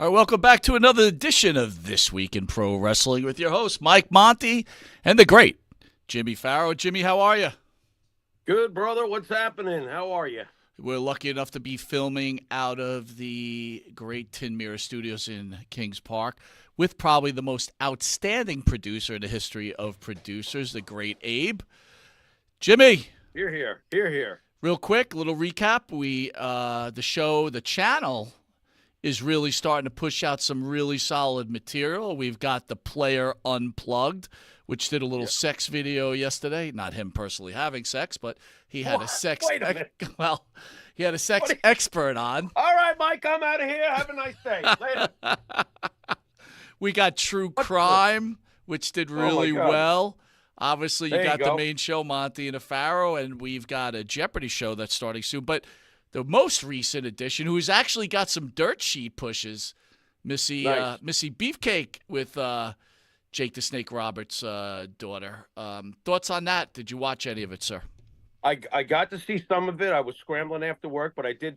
All right, welcome back to another edition of This Week in Pro Wrestling with your host, Mike Monty, and the great Jimmy Farrow. Jimmy, how are you? Good, brother. What's happening? How are you? We're lucky enough to be filming out of the great Tin Mirror Studios in Kings Park with probably the most outstanding producer in the history of producers, the great Abe. Jimmy. Here. Real quick, little recap. The channel is really starting to push out some really solid material. We've got the Player Unplugged, which did a little sex video yesterday. Not him personally having sex, but he had a sex. Wait a minute. He had a sex expert on. All right, Mike, I'm out of here. Have a nice day. Later. We got True Crime, which did really well. Obviously, you got the main show, Monty and the Pharaoh, and we've got a Jeopardy show that's starting soon. But the most recent addition, who's actually got some dirt sheet pushes, Missy Beefcake with Jake the Snake Roberts' daughter. Thoughts on that? Did you watch any of it, sir? I got to see some of it. I was scrambling after work, but I did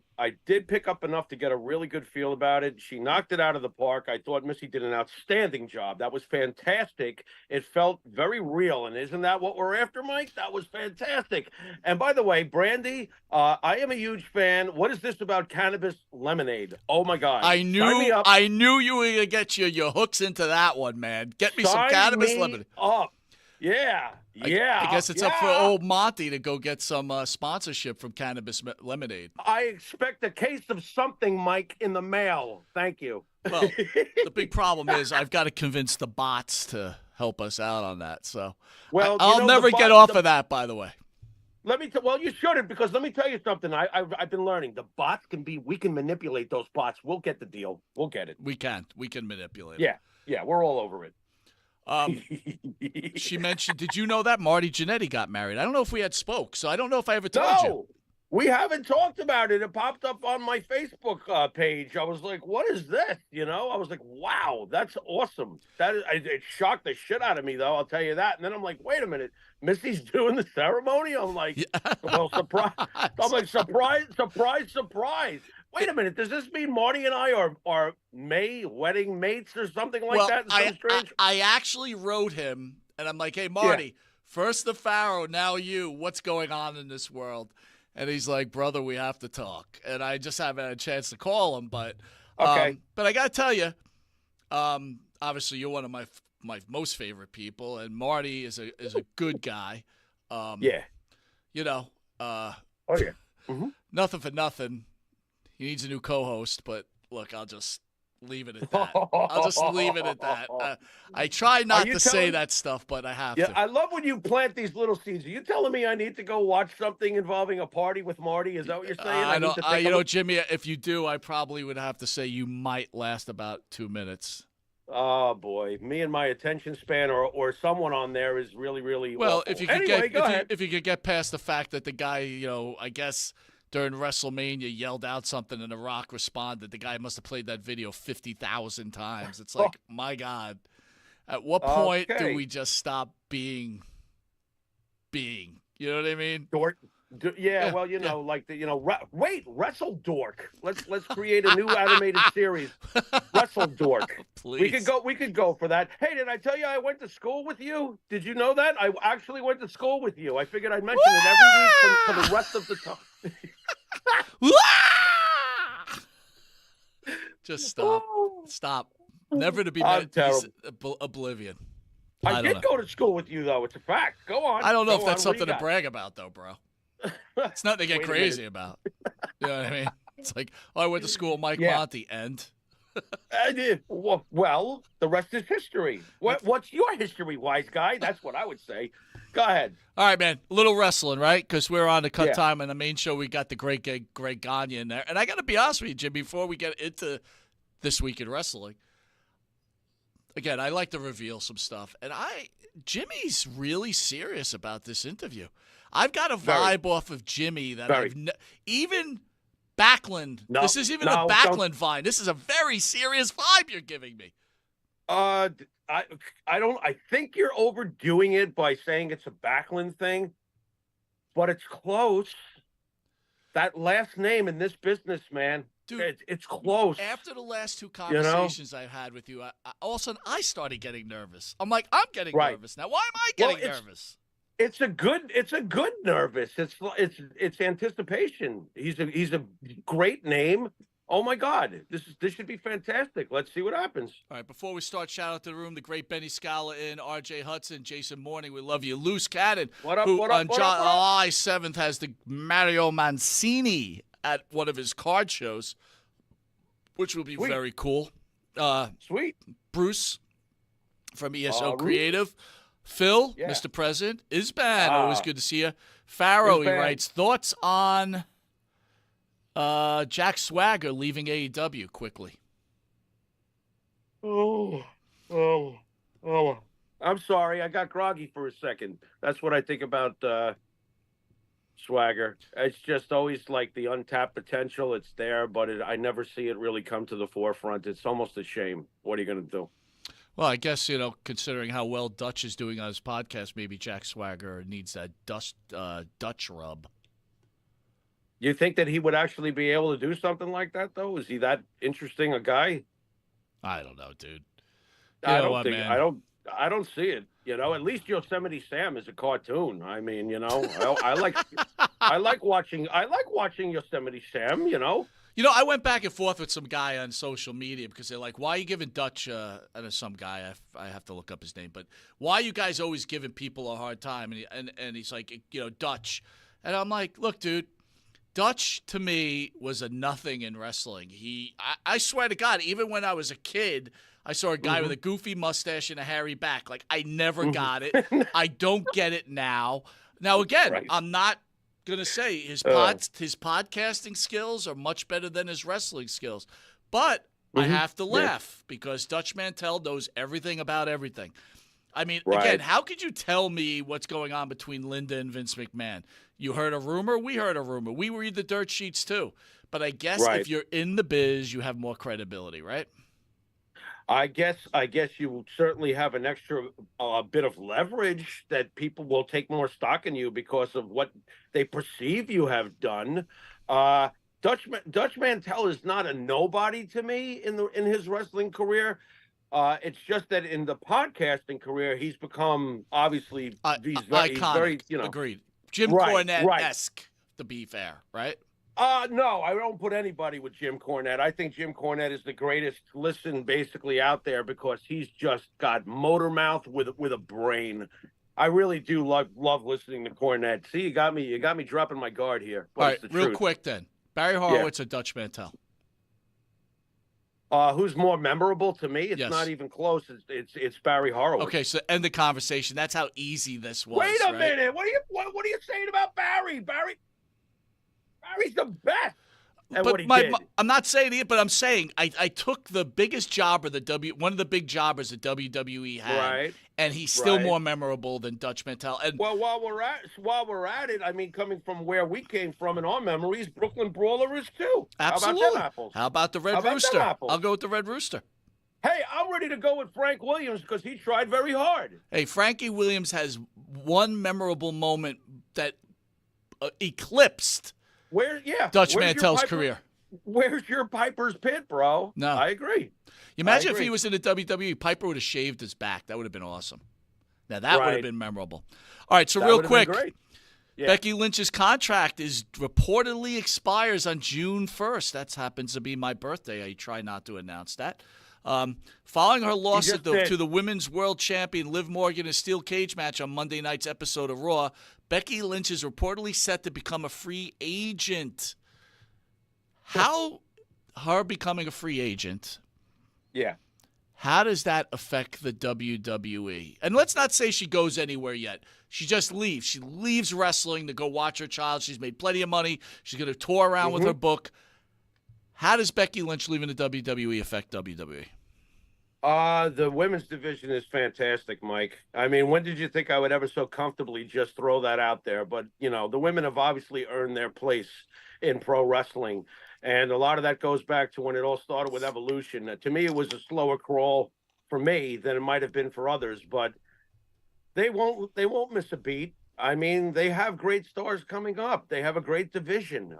pick up enough to get a really good feel about it. She knocked it out of the park. I thought Missy did an outstanding job. That was fantastic. It felt very real, and isn't that what we're after, Mike? That was fantastic. And by the way, Brandy, I am a huge fan. What is this about cannabis lemonade? Oh my God! I knew you were gonna get your hooks into that one, man. Get me some cannabis lemonade. Up. Yeah. I guess it's up for old Monty to go get some sponsorship from Cannabis Lemonade. I expect a case of something, Mike, in the mail. Thank you. Well, the big problem is I've got to convince the bots to help us out on that. So I'll never get off of that, by the way. Well, you shouldn't, because let me tell you something. I've been learning. The bots we can manipulate those bots. We'll get the deal. We'll get it. We can manipulate it. Yeah, we're all over it. She mentioned, did you know that Marty Jannetty got married? I don't know if we had spoke, so I don't know if I ever told you. No, we haven't talked about it. It popped up on my Facebook page. I was like, what is this? I was like, wow, that's awesome. It shocked the shit out of me, though, I'll tell you that. And then I'm like, wait a minute, Missy's doing the ceremony? I'm like, well, surprise. I'm like, surprise. Wait a minute, does this mean Marty and I are wedding mates or something like that? I actually wrote him, and I'm like, hey, Marty, first the Pharaoh, now you. What's going on in this world? And he's like, brother, we have to talk. And I just haven't had a chance to call him. But I got to tell you, obviously you're one of my most favorite people, and Marty is a good guy. Nothing for nothing. He needs a new co-host, but look, I'll just leave it at that. I try not to say that stuff, but I have to. I love when you plant these little seeds. Are you telling me I need to go watch something involving a party with Marty? Is that what you're saying? Jimmy, if you do, I probably would have to say you might last about 2 minutes. Oh boy, me and my attention span, or someone on there is really, really well. awful. If you could get past the fact that the guy, I guess, during WrestleMania, yelled out something and The Rock responded. The guy must have played that video 50,000 times. It's like, my God, at what point do we just stop being? You know what I mean? Dork. Wrestle Dork. Let's create a new animated series. Wrestle Dork. Please. We could go for that. Hey, did I tell you I went to school with you? Did you know that? I actually went to school with you. I figured I'd mention it every week for the rest of the time. Just stop. Never to be oblivion. I did go to school with you, though. It's a fact. Go on. I don't know if that's something to brag about, though, bro. It's nothing to get crazy about. You know what I mean? It's like, I went to school with Mike Monty, and I did. Well, the rest is history. What's your history, wise guy? That's what I would say. Go ahead. All right, man. A little wrestling, right? Because we're on the cut time on the main show. We got the great Greg Gagne in there. And I got to be honest with you, Jim, before we get into This Week in Wrestling, again, I like to reveal some stuff. And Jimmy's really serious about this interview. I've got a vibe off of Jimmy that even Backlund. This is even a Backlund vibe. This is a very serious vibe you're giving me. I think you're overdoing it by saying it's a Backlund thing, but it's close. That last name in this business, man, Dude, it's close. After the last two conversations I've had with you, all of a sudden I started getting nervous. I'm like, I'm getting nervous now. Why am I getting nervous? It's a good nervous. It's anticipation. He's a great name. Oh my God, this should be fantastic. Let's see what happens. All right, before we start, shout out to the room, the great Benny Scala in, R.J. Hudson, Jason Morning, we love you. Loose Cannon, who on July 7th has the Mario Mancini at one of his card shows, which will be very cool. Sweet. Bruce from ESO Creative. Phil, Mr. President. Isban, always good to see you. Farrow, he writes, thoughts on Jack Swagger leaving AEW quickly. Oh. I'm sorry. I got groggy for a second. That's what I think about Swagger. It's just always like the untapped potential. It's there, but I never see it really come to the forefront. It's almost a shame. What are you going to do? Well, I guess, considering how well Dutch is doing on his podcast, maybe Jack Swagger needs that Dutch rub. You think that he would actually be able to do something like that, though? Is he that interesting a guy? I don't know, dude. I don't see it. At least Yosemite Sam is a cartoon. I mean, I like watching Yosemite Sam. I went back and forth with some guy on social media because they're like, why are you giving Dutch, and some guy, I have to look up his name, but why are you guys always giving people a hard time? And he's like, Dutch. And I'm like, look, dude, Dutch to me was a nothing in wrestling. I swear to God, even when I was a kid, I saw a guy with a goofy mustache and a hairy back. Like, I never got it. I don't get it now. Now, again, I'm not going to say his podcasting skills are much better than his wrestling skills. But I have to laugh because Dutch Mantel knows everything about everything. I mean, again, how could you tell me what's going on between Linda and Vince McMahon? You heard a rumor. We heard a rumor. We read the dirt sheets too. But I guess if you're in the biz, you have more credibility, right? I guess you certainly have an extra bit of leverage that people will take more stock in you because of what they perceive you have done. Dutch Mantel is not a nobody to me in his wrestling career. It's just that in the podcasting career, he's become obviously iconic. He's very, agreed. Jim Cornette-esque, to be fair, right? No, I don't put anybody with Jim Cornette. I think Jim Cornette is the greatest listen basically out there because he's just got motor mouth with a brain. I really do love listening to Cornette. See, you got me dropping my guard here. All right, real quick then. Barry Horowitz or Dutch Mantel? Who's more memorable to me? It's not even close. It's Barry Horowitz. Okay, so end the conversation. That's how easy this was. Wait a minute. What are you saying about Barry? Barry's the best. And but what he did. I'm not saying it, but I'm saying I took the biggest jobber one of the big jobbers that WWE had, and he's still more memorable than Dutch Mantel. And well, while we're at it, I mean, coming from where we came from in our memories, Brooklyn Brawler is too. Absolutely. How about them apples? How about the Red Rooster? I'll go with the Red Rooster. Hey, I'm ready to go with Frank Williams because he tried very hard. Hey, Frankie Williams has one memorable moment that eclipsed Dutch Mantel's career. Where's your Piper's Pit, bro? No. I agree. You imagine if he was in the WWE, Piper would have shaved his back. That would have been awesome. Now, that would have been memorable. All right, so real quick, Becky Lynch's contract reportedly expires on June 1st. That happens to be my birthday. I try not to announce that. Following her loss to the Women's World Champion Liv Morgan in a steel cage match on Monday night's episode of Raw, Becky Lynch is reportedly set to become a free agent. How her becoming a free agent? Yeah. How does that affect the WWE? And let's not say she goes anywhere yet. She just leaves. She leaves wrestling to go watch her child. She's made plenty of money. She's going to tour around with her book. How does Becky Lynch leaving the WWE affect WWE? The women's division is fantastic, Mike. I mean, when did you think I would ever so comfortably just throw that out there? But, the women have obviously earned their place in pro wrestling. And a lot of that goes back to when it all started with Evolution. To me, it was a slower crawl for me than it might have been for others, but they won't miss a beat. I mean, they have great stars coming up. They have a great division.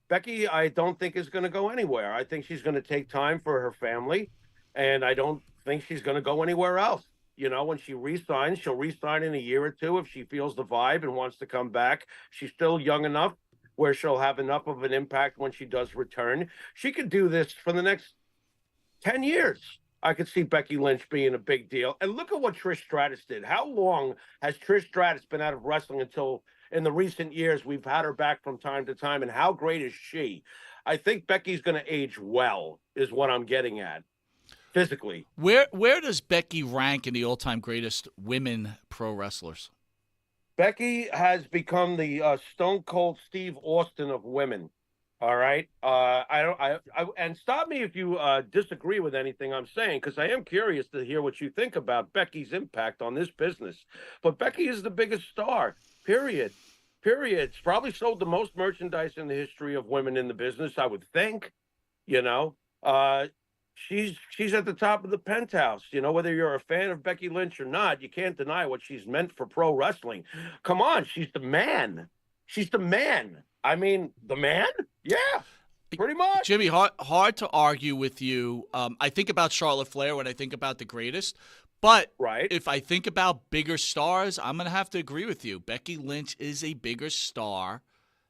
Becky, I don't think is going to go anywhere. I think she's going to take time for her family, and I don't think she's going to go anywhere else. You know, when she resigns, she'll resign in a year or two if she feels the vibe and wants to come back. She's still young enough where she'll have enough of an impact when she does return. She could do this for the next 10 years. I could see Becky Lynch being a big deal. And look at what Trish Stratus did. How long has Trish Stratus been out of wrestling until in the recent years we've had her back from time to time? And how great is she? I think Becky's going to age well, is what I'm getting at, physically. Where does Becky rank in the all-time greatest women pro wrestlers? Becky has become the Stone Cold Steve Austin of women. All right. And stop me if you disagree with anything I'm saying, because I am curious to hear what you think about Becky's impact on this business. But Becky is the biggest star, period. It's probably sold the most merchandise in the history of women in the business, I would think. You know, she's at the top of the penthouse. You know, whether you're a fan of Becky Lynch or not, you can't deny what she's meant for pro wrestling. Come on, she's the man. She's the man. I mean, the man? Yeah, pretty much. Jimmy, hard to argue with you. I think about Charlotte Flair when I think about the greatest. But if I think about bigger stars, I'm going to have to agree with you. Becky Lynch is a bigger star.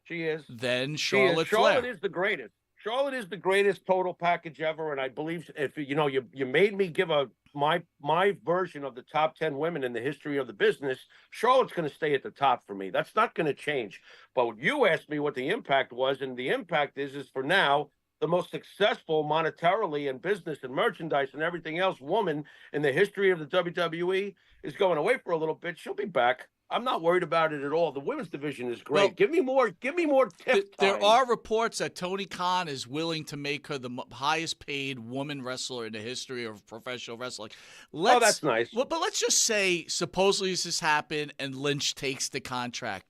She is. Than Charlotte Flair. Charlotte is the greatest. Charlotte is the greatest total package ever, and I believe if you made me give my version of the top 10 women in the history of the business, Charlotte's going to stay at the top for me. That's not going to change. But you asked me what the impact was, and the impact is for now the most successful monetarily and business and merchandise and everything else woman in the history of the WWE is going away for a little bit. She'll be back. I'm not worried about it at all. The women's division is great. Well, give me more tips. There are reports that Tony Khan is willing to make her the highest paid woman wrestler in the history of professional wrestling. That's nice. But let's just say supposedly this has happened and Lynch takes the contract.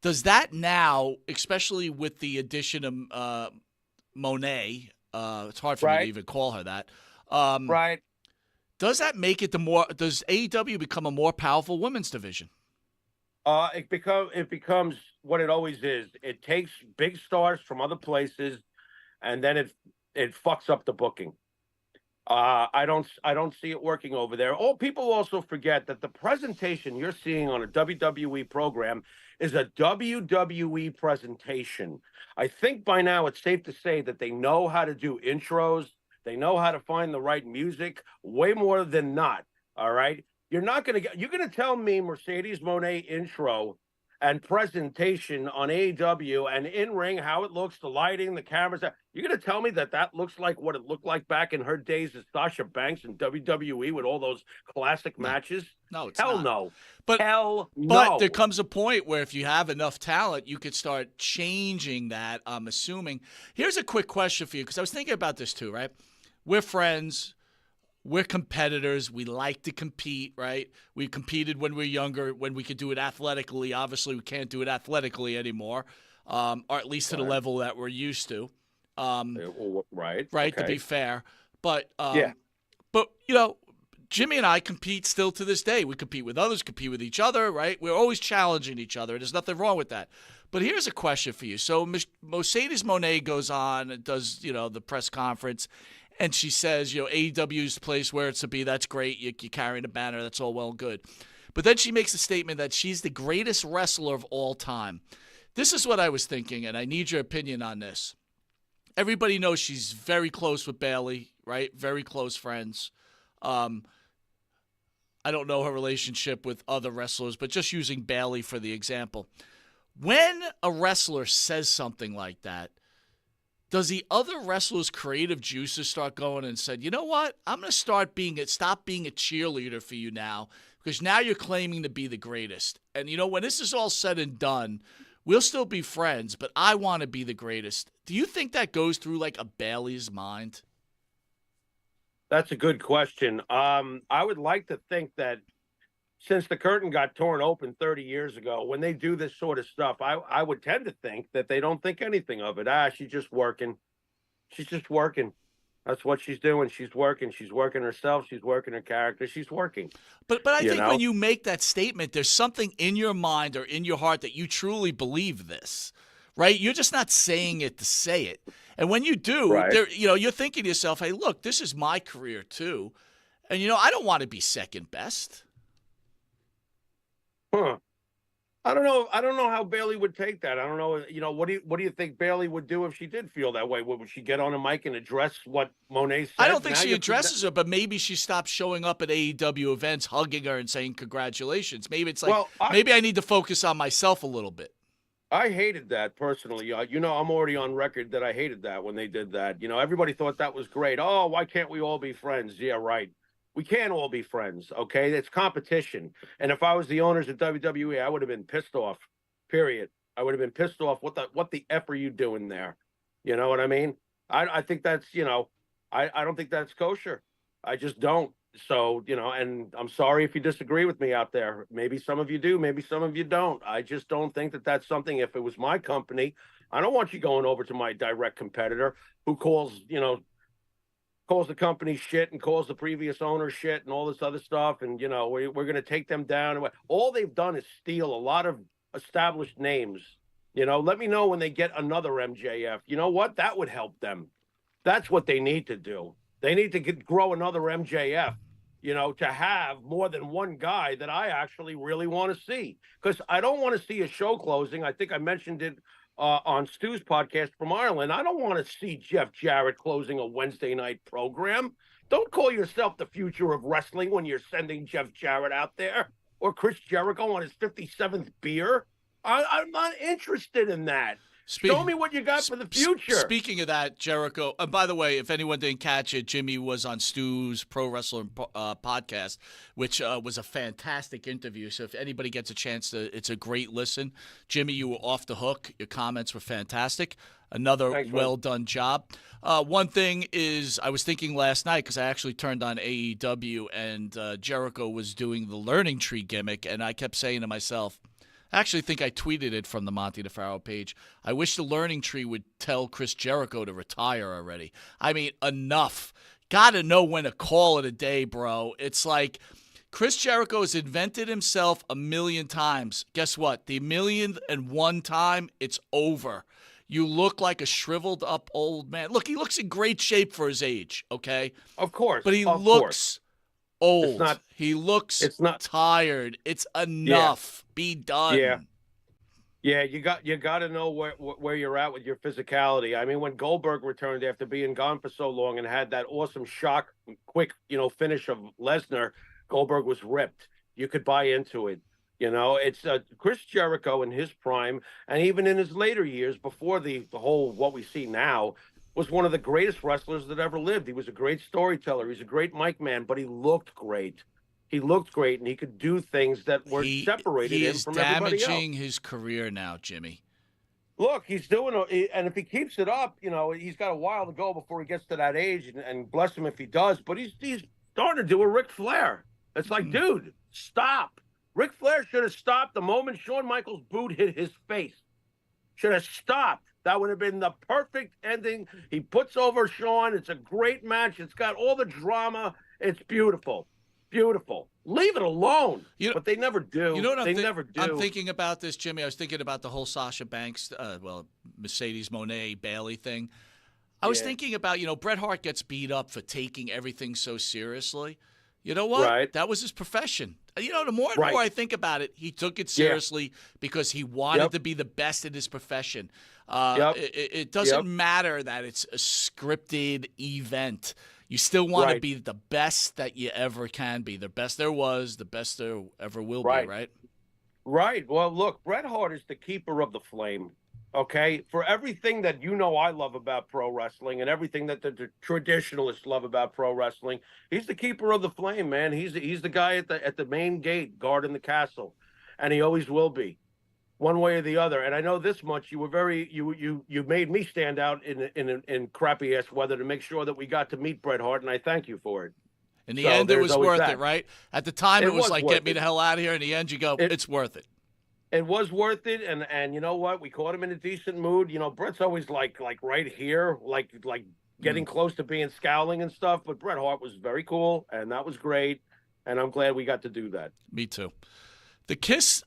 Does that now, especially with the addition of Moné, it's hard for me to even call her that. Does that make it does AEW become a more powerful women's division? It becomes what it always is. It takes big stars from other places, and then it fucks up the booking. I don't see it working over there. People also forget that the presentation you're seeing on a WWE program is a WWE presentation. I think by now it's safe to say that they know how to do intros. They know how to find the right music way more than not. All right. You're going to tell me Mercedes Moné intro and presentation on AEW and in ring, how it looks, the lighting, the cameras. You're going to tell me that looks like what it looked like back in her days as Sasha Banks in WWE with all those classic matches? No, it's Hell not. no. But, Hell no. But there comes a point where if you have enough talent, you could start changing that, I'm assuming. Here's a quick question for you, because I was thinking about this too, right? We're friends. We're competitors. We like to compete, right? We competed when we were younger, when we could do it athletically. Obviously, we can't do it athletically anymore, or at least to the level that we're used to. Right, okay. To be fair. But, Jimmy and I compete still to this day. We compete with others, compete with each other, right? We're always challenging each other. There's nothing wrong with that. But here's a question for you. So Mercedes Moné goes on and does, the press conference, and she says, AEW's the place where it's to be. That's great. You're carrying a banner. That's all well and good. But then she makes a statement that she's the greatest wrestler of all time. This is what I was thinking, and I need your opinion on this. Everybody knows she's very close with Bayley, right? Very close friends. I don't know her relationship with other wrestlers, but just using Bayley for the example. When a wrestler says something like that, does the other wrestlers' creative juices start going and said, you know what? I'm going to stop being a cheerleader for you now, because now you're claiming to be the greatest. And, when this is all said and done, we'll still be friends, but I want to be the greatest. Do you think that goes through like a Bayley's mind? That's a good question. I would like to think that since the curtain got torn open 30 years ago, when they do this sort of stuff, I would tend to think that they don't think anything of it. She's just working. She's just working. That's what she's doing. She's working. She's working herself. She's working her character. She's working. But I think when you make that statement, there's something in your mind or in your heart that you truly believe this, right? You're just not saying it to say it. And when you do, Right. you're thinking to yourself, hey, look, this is my career too. And, I don't want to be second best. Huh. I don't know. I don't know how Bailey would take that. I don't know. What do you think Bailey would do if she did feel that way? Would she get on a mic and address what Moné said? I don't think she addresses her, but maybe she stops showing up at AEW events, hugging her and saying congratulations. Maybe it's like, maybe I need to focus on myself a little bit. I hated that personally. I'm already on record that I hated that when they did that. Everybody thought that was great. Oh, why can't we all be friends? Yeah, right. We can't all be friends, okay? It's competition. And if I was the owners of WWE, I would have been pissed off, period. I would have been pissed off. What the F are you doing there? You know what I mean? I think that's, I don't think that's kosher. I just don't. So, and I'm sorry if you disagree with me out there. Maybe some of you do. Maybe some of you don't. I just don't think that that's something. If it was my company, I don't want you going over to my direct competitor who calls the company shit and calls the previous owner shit and all this other stuff. And, we're going to take them down. All they've done is steal a lot of established names. Let me know when they get another MJF. You know what? That would help them. That's what they need to do. They need to grow another MJF, to have more than one guy that I actually really want to see. Because I don't want to see a show closing. I think I mentioned it on Stu's podcast from Ireland. I don't want to see Jeff Jarrett closing a Wednesday night program. Don't call yourself the future of wrestling when you're sending Jeff Jarrett out there or Chris Jericho on his 57th beer. I'm not interested in that. Show me what you got for the future. Speaking of that, Jericho, and by the way, if anyone didn't catch it, Jimmy was on Stu's Pro Wrestling podcast, which was a fantastic interview. So if anybody gets a chance it's a great listen. Jimmy, you were off the hook. Your comments were fantastic. Another well-done job. One thing is, I was thinking last night, because I actually turned on AEW, and Jericho was doing the learning tree gimmick, and I kept saying to myself, I actually think I tweeted it from the Monty DeFaro page. I wish the learning tree would tell Chris Jericho to retire already. I mean, enough. Got to know when to call it a day, bro. It's like Chris Jericho has invented himself a million times. Guess what? The 1,000,001 time, it's over. You look like a shriveled up old man. Look, he looks in great shape for his age, okay? Of course. But he looks old. He looks tired. It's enough. Yeah. Be done. Yeah. You got to know where you're at with your physicality. I mean, when Goldberg returned after being gone for so long and had that awesome shock, quick, finish of Lesnar, Goldberg was ripped. You could buy into it. It's Chris Jericho in his prime, and even in his later years before the whole what we see now, was one of the greatest wrestlers that ever lived. He was a great storyteller. He's a great mic man, but he looked great. He looked great, and he could do things that were separated him from everybody else. He is damaging his career now, Jimmy. Look, he's doing and if he keeps it up, he's got a while to go before he gets to that age, and bless him if he does, but he's starting to do a Ric Flair. It's like, dude, stop. Ric Flair should have stopped the moment Shawn Michaels' boot hit his face. Should have stopped. That would have been the perfect ending. He puts over Shawn. It's a great match. It's got all the drama. It's beautiful. Beautiful. Leave it alone. But they never do. You know what they never do. I'm thinking about this, Jimmy. I was thinking about the whole Sasha Banks, Mercedes Moné, Bailey thing. I was thinking about, Bret Hart gets beat up for taking everything so seriously. You know what? Right. That was his profession. The more and more I think about it, he took it seriously because he wanted to be the best in his profession. It doesn't matter that it's a scripted event. You still want to be the best that you ever can be. The best there was, the best there ever will be, right? Right. Well, look, Bret Hart is the keeper of the flame. Okay, for everything that I love about pro wrestling and everything that the traditionalists love about pro wrestling, he's the keeper of the flame, man. He's the guy at the main gate guarding the castle, and he always will be, one way or the other. And I know this much: you made me stand out in crappy ass weather to make sure that we got to meet Bret Hart, and I thank you for it. In the end, it was worth it, right? At the time, it was like, get me the hell out of here. In the end, you go, it's worth it. It was worth it, and you know what? We caught him in a decent mood. Bret's always like right here, like getting close to being scowling and stuff. But Bret Hart was very cool, and that was great. And I'm glad we got to do that. Me too. The Kiss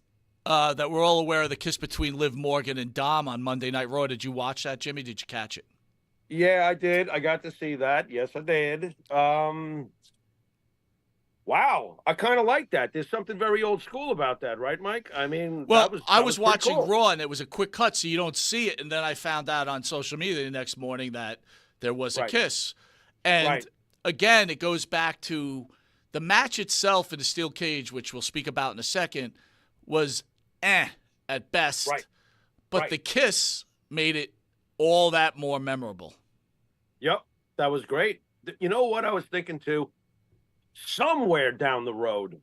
that we're all aware of the kiss between Liv Morgan and Dom on Monday Night Raw. Did you watch that, Jimmy? Did you catch it? Yeah, I did. I got to see that. Yes, I did. Wow, I kind of like that. There's something very old school about that, right, Mike? I mean, well, I was was watching cool. Raw, and it was a quick cut, so you don't see it. And then I found out on social media the next morning that there was a kiss. And again, it goes back to the match itself in the steel cage, which we'll speak about in a second, was at best. Right. But the kiss made it all that more memorable. Yep, that was great. You know what I was thinking too? Somewhere down the road,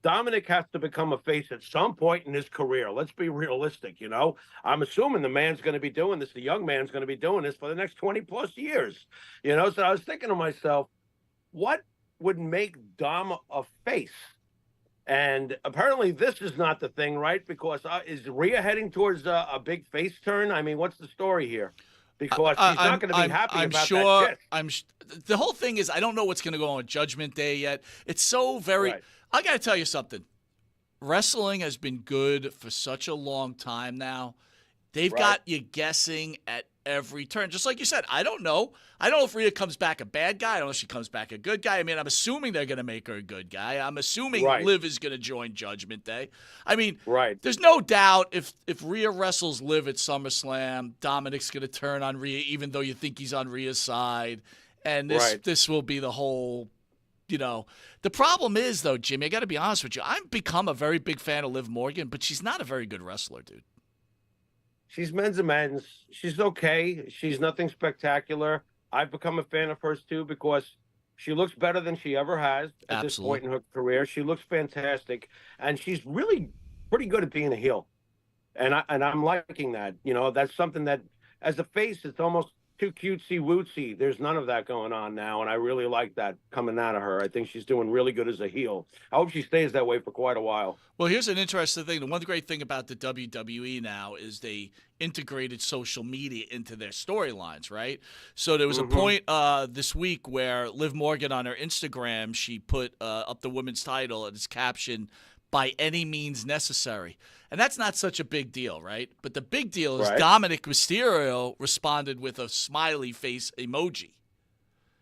Dominic has to become a face at some point in his career. Let's be realistic, you know? I'm assuming the man's going to be doing this, the young man's going to be doing this for the next 20 plus years, you know? So I was thinking to myself, what would make Dom a face? And apparently this is not the thing, right? Because is Rhea heading towards a big face turn? I mean, what's the story here? Because she's not going to be happy about that shit. The whole thing is, I don't know what's going to go on Judgment Day yet. It's so very. Right. I got to tell you something. Wrestling has been good for such a long time now. They've got you guessing at every turn. Just like you said, I don't know. I don't know if Rhea comes back a bad guy. I don't know if she comes back a good guy. I mean, I'm assuming they're going to make her a good guy. I'm assuming Liv is going to join Judgment Day. I mean, there's no doubt if Rhea wrestles Liv at SummerSlam, Dominic's going to turn on Rhea, even though you think he's on Rhea's side. And this will be the whole, you know. The problem is, though, Jimmy, I got to be honest with you. I've become a very big fan of Liv Morgan, but she's not a very good wrestler, dude. She's men's and men's. She's okay. She's nothing spectacular. I've become a fan of hers, too, because she looks better than she ever has at this point in her career. She looks fantastic, and she's really pretty good at being a heel. And I'm liking that. You know, that's something that, as a face, it's almost too cutesy-wootsy. There's none of that going on now, and I really like that coming out of her. I think she's doing really good as a heel. I hope she stays that way for quite a while. Well, here's an interesting thing. The one great thing about the WWE now is they integrated social media into their storylines, right? So there was a point this week where Liv Morgan on her Instagram, she put up the women's title and its caption, "By any means necessary." And that's not such a big deal, right? But the big deal is Dominic Mysterio responded with a smiley face emoji.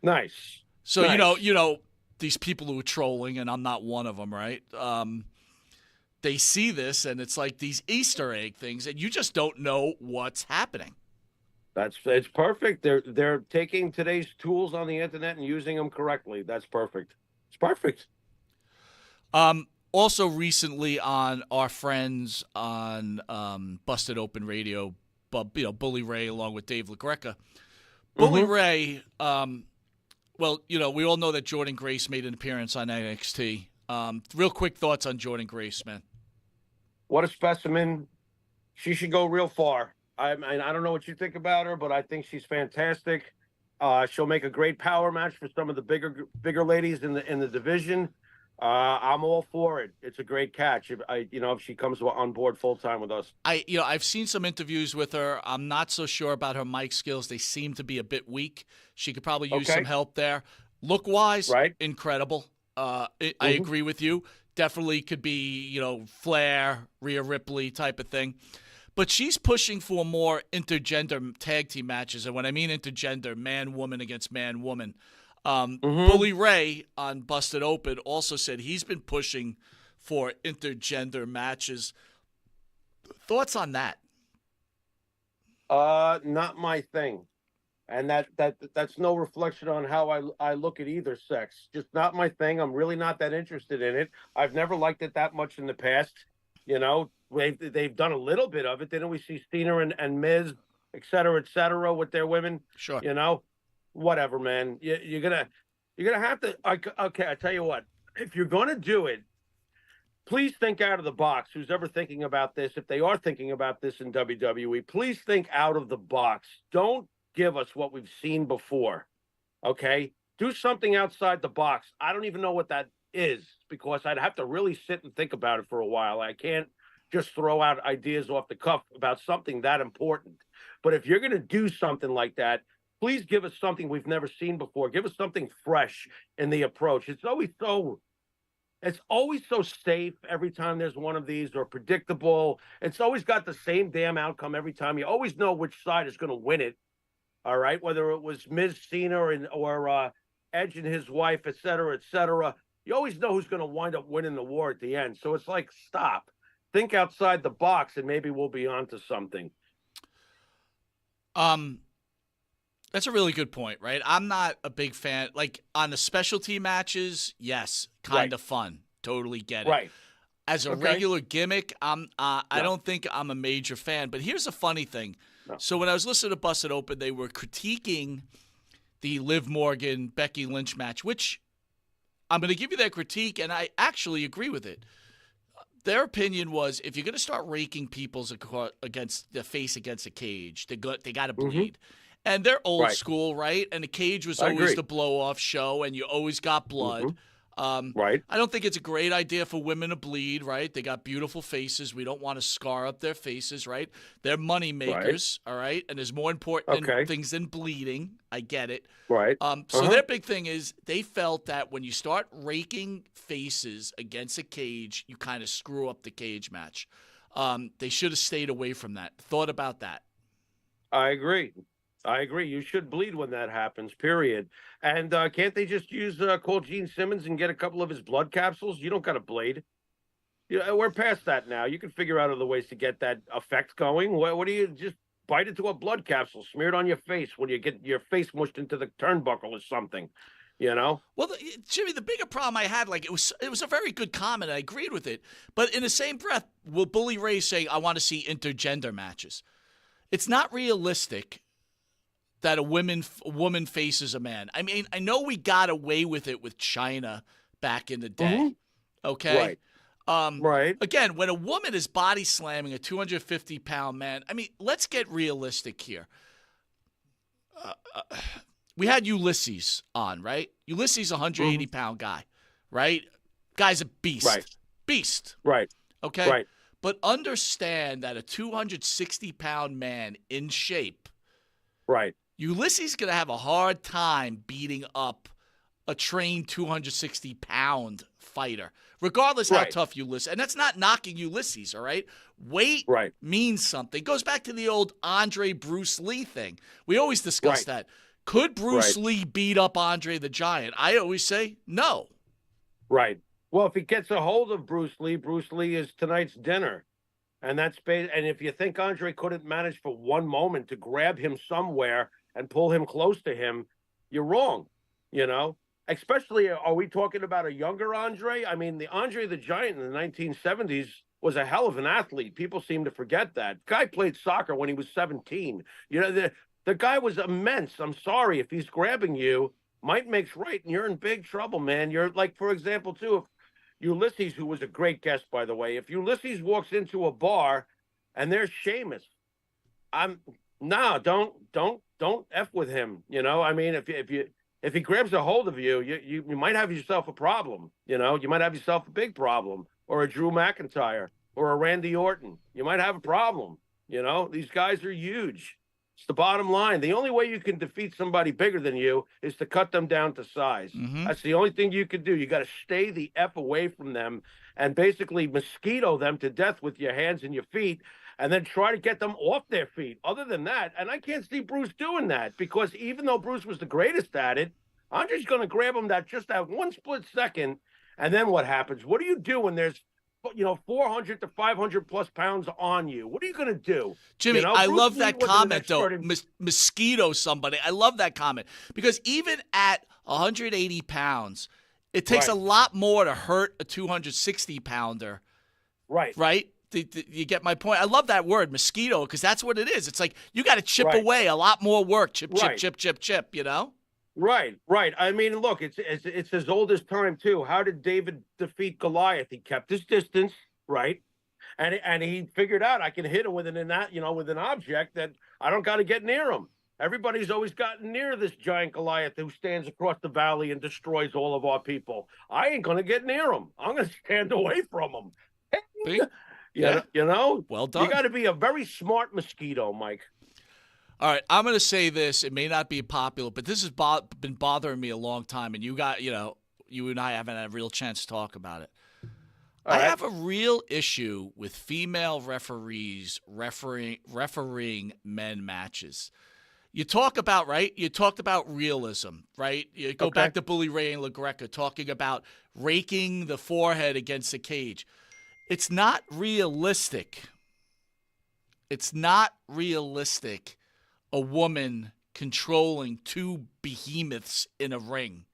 Nice. So, you know, these people who are trolling, and I'm not one of them, right? They see this, and it's like these Easter egg things, and you just don't know what's happening. It's perfect. They're taking today's tools on the internet and using them correctly. That's perfect. It's perfect. Also recently on our friends on Busted Open Radio, Bully Ray along with Dave LaGreca. Bully Ray, well, you know, we all know that Jordynne Grace made an appearance on NXT. Real quick thoughts on Jordynne Grace, man. What a specimen. She should go real far. I don't know what you think about her, but I think she's fantastic. She'll make a great power match for some of the bigger ladies in the division. I'm all for it. It's a great catch. If she comes on board full time with us. I've seen some interviews with her. I'm not so sure about her mic skills. They seem to be a bit weak. She could probably use some help there. Look wise, incredible. I agree with you. Definitely could be, Flair, Rhea Ripley type of thing. But she's pushing for more intergender tag team matches. And when I mean intergender, man-woman against man-woman. Bully Ray on Busted Open also said he's been pushing for intergender matches. Thoughts on that? Not my thing. And that's no reflection on how I look at either sex. Just not my thing. I'm really not that interested in it. I've never liked it that much in the past. They've done a little bit of it. Didn't we see Cena and Miz, et cetera, with their women? Sure. Whatever, man. You're gonna have to. Okay, I tell you what. If you're gonna do it, please think out of the box. Who's ever thinking about this? If they are thinking about this in WWE, please think out of the box. Don't give us what we've seen before. Okay, do something outside the box. I don't even know what that is because I'd have to really sit and think about it for a while. I can't just throw out ideas off the cuff about something that important. But if you're gonna do something like that, please give us something we've never seen before. Give us something fresh in the approach. It's always so It's always so safe every time there's one of these, or predictable. It's always got the same damn outcome every time. You always know which side is going to win it. All right, whether it was Miz, Cena, or Edge and his wife, et cetera, et cetera. You always know who's going to wind up winning the war at the end. So it's like, stop, think outside the box, and maybe we'll be onto something. That's a really good point, right? I'm not a big fan. Like, on the specialty matches, yes, kind of fun. Totally get it. Right. As a regular gimmick, I don't think I'm a major fan. But here's a funny thing. No. So when I was listening to Busted Open, they were critiquing the Liv Morgan, Becky Lynch match, which I'm going to give you that critique, and I actually agree with it. Their opinion was, if you're going to start raking people's against the face against a cage, they got to bleed. And they're old school, right? And the cage was always the blow-off show, and you always got blood. Right. I don't think it's a great idea for women to bleed, right? They got beautiful faces. We don't want to scar up their faces, right? They're money makers, all right? And there's more important things than bleeding. I get it. Right. So their big thing is they felt that when you start raking faces against a cage, you kind of screw up the cage match. They should have stayed away from that. Thought about that. I agree. You should bleed when that happens, period. And can't they just call Gene Simmons and get a couple of his blood capsules? You don't got to bleed. We're past that now. You can figure out other ways to get that effect going. What do you just bite into a blood capsule, smear it on your face when you get your face mushed into the turnbuckle or something, Well, Jimmy, the bigger problem I had, like, it was a very good comment. I agreed with it. But in the same breath, will Bully Ray say, I want to see intergender matches? It's not realistic that a woman faces a man. I mean, I know we got away with it with China back in the day. Okay? Right. Again, when a woman is body slamming a 250-pound man, I mean, let's get realistic here. We had Ulysses on, right? Ulysses, a 180-pound guy, right? Guy's a beast. Right. Beast. Right. Okay? Right. But understand that a 260-pound man in shape, right, Ulysses is going to have a hard time beating up a trained 260-pound fighter, regardless how tough Ulysses. And that's not knocking Ulysses, all right? Weight means something. It goes back to the old Andre Bruce Lee thing. We always discuss that. Could Bruce Lee beat up Andre the Giant? I always say no. Right. Well, if he gets a hold of Bruce Lee is tonight's dinner. And and if you think Andre couldn't manage for one moment to grab him somewhere and pull him close to him, you're wrong, Especially, are we talking about a younger Andre? I mean, the Andre the Giant in the 1970s was a hell of an athlete. People seem to forget that. Guy played soccer when he was 17. The guy was immense. I'm sorry, if he's grabbing you, might makes right, and you're in big trouble, man. You're like, for example, too, if Ulysses, who was a great guest, by the way, if Ulysses walks into a bar and there's Sheamus, don't F with him. I mean, if he grabs a hold of you, you might have yourself a problem. You might have yourself a big problem, or a Drew McIntyre, or a Randy Orton. You might have a problem. These guys are huge. It's the bottom line. The only way you can defeat somebody bigger than you is to cut them down to size. That's the only thing you can do. You got to stay the F away from them and basically mosquito them to death with your hands and your feet, and then try to get them off their feet. Other than that, and I can't see Bruce doing that, because even though Bruce was the greatest at it, Andre's going to grab him that one split second, and then what happens? What do you do when there's 400 to 500 plus pounds on you? What are you going to do? Jimmy, I love that comment, though. Mosquito somebody. I love that comment, because even at 180 pounds, it takes a lot more to hurt a 260-pounder. Right. Right? You get my point? I love that word, mosquito, because that's what it is. It's like you got to chip away a lot more work. Chip, chip. Right. I mean, look, it's as old as time too. How did David defeat Goliath? He kept his distance, right? And he figured out, I can hit him with an object that I don't got to get near him. Everybody's always gotten near this giant Goliath who stands across the valley and destroys all of our people. I ain't going to get near him. I'm going to stand away from him. Well done. You got to be a very smart mosquito, Mike. All right, I'm going to say this. It may not be popular, but this has been bothering me a long time. And you got, you and I haven't had a real chance to talk about it. All I right. have a real issue with female referees refereeing men matches. You talk about, right? You talked about realism, right? You go back to Bully Ray and LaGreca talking about raking the forehead against the cage. It's not realistic. It's not realistic, a woman controlling two behemoths in a ring.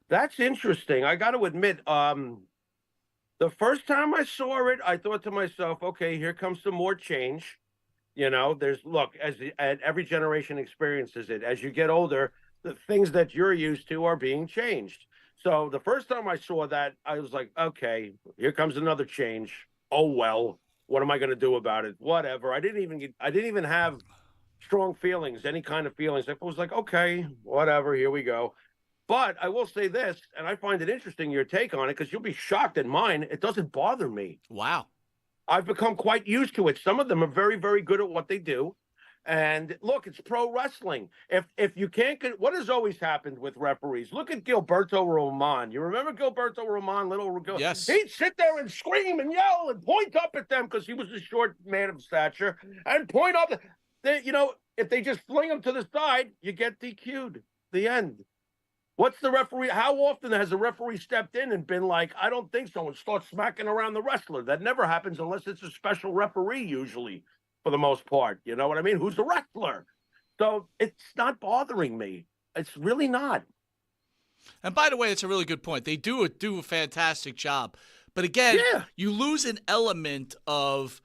That's interesting. I got to admit, the first time I saw it, I thought to myself, okay, here comes some more change. Look, as every generation experiences it, as you get older, the things that you're used to are being changed. So the first time I saw that, I was like, okay, here comes another change. Oh, well, what am I going to do about it? Whatever. I didn't even have strong feelings, any kind of feelings. I was like, okay, whatever, here we go. But I will say this, and I find it interesting, your take on it, because you'll be shocked at mine. It doesn't bother me. Wow. I've become quite used to it. Some of them are very, very good at what they do. And look, it's pro wrestling. If you can't get, what has always happened with referees? Look at Gilberto Roman. You remember Gilberto Roman? Yes. He'd sit there and scream and yell and point up at them because he was a short man of stature and point up. If they just fling him to the side, you get DQ'd. The end. What's the referee? How often has a referee stepped in and been like, I don't think so, and start smacking around the wrestler? That never happens unless it's a special referee, usually, for the most part. You know what I mean? Who's the wrestler? So it's not bothering me. It's really not. And by the way, it's a really good point. They do a fantastic job. But again, you lose an element of,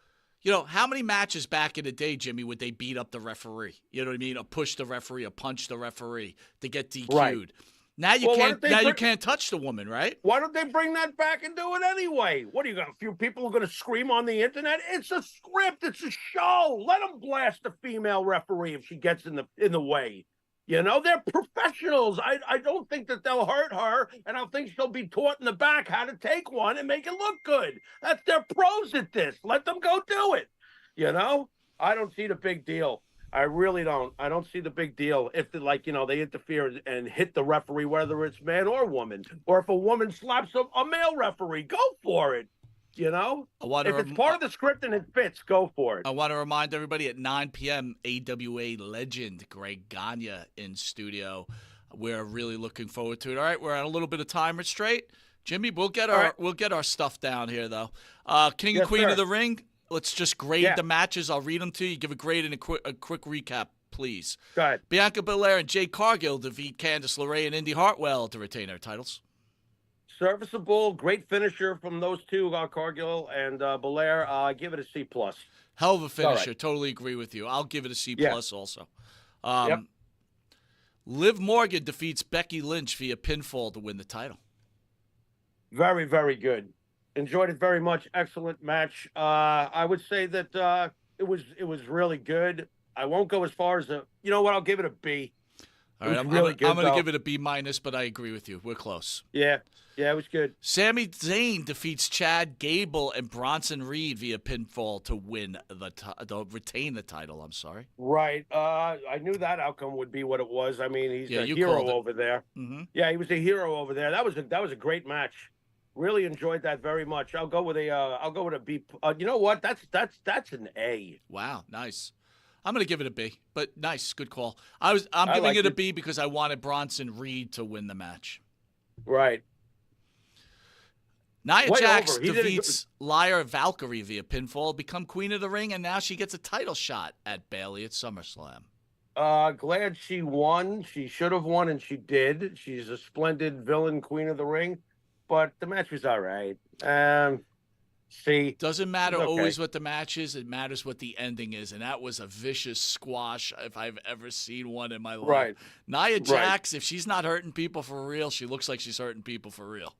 how many matches back in the day, Jimmy, would they beat up the referee? You know what I mean? Or push the referee, or punch the referee to get DQ'd. Right. Now you can't touch the woman, right? Why don't they bring that back and do it anyway? What are you going to, a few people are going to scream on the internet? It's a script. It's a show. Let them blast the female referee if she gets in the way. They're professionals. I don't think that they'll hurt her, and I think she'll be taught in the back how to take one and make it look good. They're pros at this. Let them go do it. I don't see the big deal. I really don't. I don't see the big deal if they interfere and hit the referee, whether it's man or woman, or if a woman slaps a male referee, go for it. If it's part of the script and it fits, go for it. I want to remind everybody at 9 p.m. AWA legend Greg Gagne in studio. We're really looking forward to it. All right, we're at a little bit of time restraint. Jimmy, we'll get our stuff down here though. King and Queen of the Ring. Let's just grade the matches. I'll read them to you. Give a grade and a quick recap, please. Go ahead. Bianca Belair and Jade Cargill defeat Candice LeRae and Indy Hartwell to retain their titles. Serviceable, great finisher from those two, Cargill and Belair. Give it a C+. Hell of a finisher. Right. Totally agree with you. I'll give it a C+ also. Liv Morgan defeats Becky Lynch via pinfall to win the title. Very, very good. Enjoyed it very much. Excellent match. I would say that it was really good. I won't go as far as I'll give it a B. All right, I'm going to give it a B-, but I agree with you. We're close. Yeah, it was good. Sami Zayn defeats Chad Gable and Bronson Reed via pinfall to retain the title. I'm sorry. Right. I knew that outcome would be what it was. I mean, he's a hero over there. Mm-hmm. Yeah, he was a hero over there. That was a great match. Really enjoyed that very much. I'll go with a B. You know what? That's an A. Wow, nice. I'm going to give it a B, but nice, good call. I'm giving it a B because I wanted Bronson Reed to win the match. Right. Nia Jax defeats Lyra Valkyrie via pinfall, become Queen of the Ring, and now she gets a title shot at Bayley at SummerSlam. Glad she won. She should have won, and she did. She's a splendid villain, Queen of the Ring, but the match was all right. Doesn't matter always what the match is. It matters what the ending is, and that was a vicious squash if I've ever seen one in my life. Right. Nia Jax, if she's not hurting people for real, she looks like she's hurting people for real.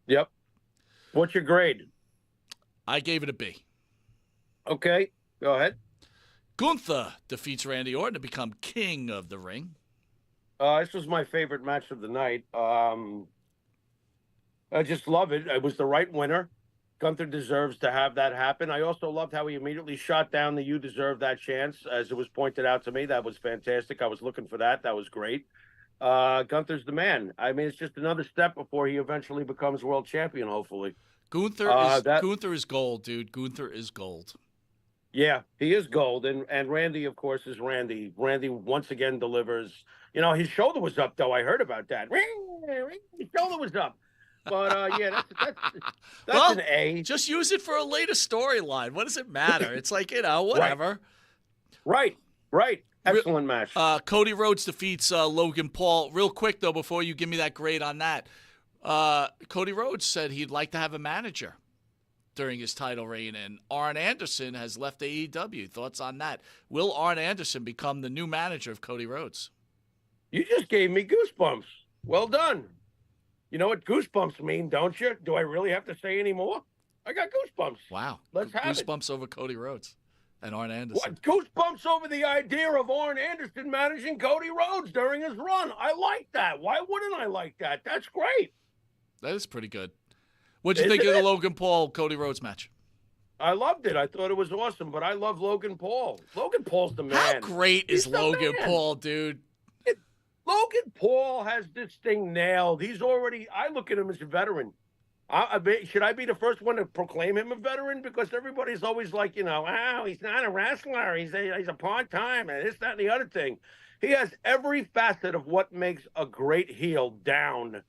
Yep. What's your grade? I gave it a B. Okay, go ahead. Gunther defeats Randy Orton to become King of the Ring. This was my favorite match of the night. I just love it. It was the right winner. Gunther deserves to have that happen. I also loved how he immediately shot down the "You deserve that chance," as it was pointed out to me. That was fantastic. I was looking for that. That was great. Gunther's the man. I mean, it's just another step before he eventually becomes world champion, hopefully. Gunther is gold, dude. Gunther is gold. Yeah, he is gold. And Randy, of course, is Randy. Randy once again delivers. You know, his shoulder was up, though. I heard about that. His shoulder was up. But, yeah, that's an A. Just use it for a later storyline. What does it matter? It's like, whatever. Right. Excellent match. Cody Rhodes defeats Logan Paul. Real quick, though, before you give me that grade on that, Cody Rhodes said he'd like to have a manager during his title reign, and Arn Anderson has left AEW. Thoughts on that? Will Arn Anderson become the new manager of Cody Rhodes? You just gave me goosebumps. Well done. You know what goosebumps mean, don't you? Do I really have to say any more? I got goosebumps. Wow. Let's have it. Goosebumps over Cody Rhodes and Arn Anderson. What? Goosebumps over the idea of Arn Anderson managing Cody Rhodes during his run. I like that. Why wouldn't I like that? That's great. That is pretty good. What'd you think of the Logan Paul-Cody Rhodes match? I loved it. I thought it was awesome, but I love Logan Paul. Logan Paul's the man. How great is Logan Paul, dude? Logan Paul has this thing nailed. I look at him as a veteran. Should I be the first one to proclaim him a veteran? Because everybody's always like, he's not a wrestler. He's a part-time and this, that, and the other thing. He has every facet of what makes a great heel down.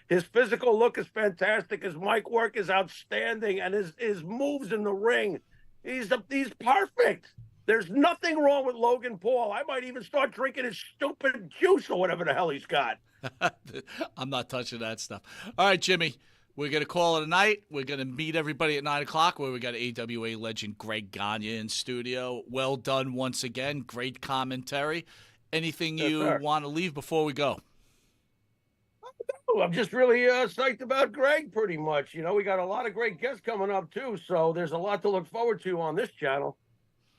His physical look is fantastic. His mic work is outstanding. And his moves in the ring, he's perfect. There's nothing wrong with Logan Paul. I might even start drinking his stupid juice or whatever the hell he's got. I'm not touching that stuff. All right, Jimmy, we're going to call it a night. We're going to meet everybody at 9 o'clock where we got AWA legend Greg Gagne in studio. Well done once again. Great commentary. Anything you want to leave before we go? I'm just really psyched about Greg pretty much. We got a lot of great guests coming up too, so there's a lot to look forward to on this channel.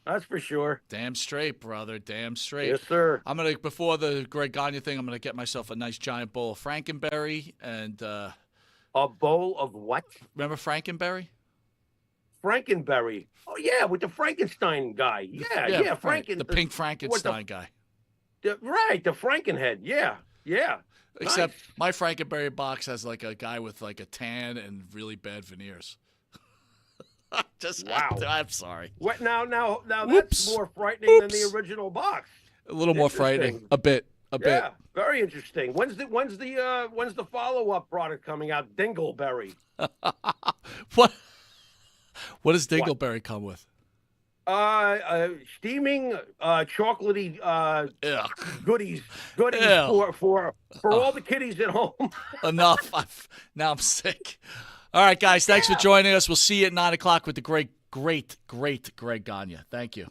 That's for sure. Damn straight, brother. Damn straight. Yes, sir. Before the Greg Gagne thing, I'm going to get myself a nice giant bowl of Frankenberry and a bowl of what? Remember Frankenberry? Frankenberry. Oh yeah, with the Frankenstein guy. Yeah, the pink Frankenstein guy. Right, the Frankenhead. Yeah. Except my Frankenberry box has like a guy with like a tan and really bad veneers. Wow. I'm sorry. What now that's more frightening than the original box. A little more frightening. A bit. Yeah, very interesting. When's the follow-up product coming out? Dingleberry. What does Dingleberry come with? Steaming chocolatey goodies Ew. for all the kiddies at home. Enough. Now I'm sick. All right, guys, thanks for joining us. We'll see you at 9 o'clock with the great Greg Gagne. Thank you.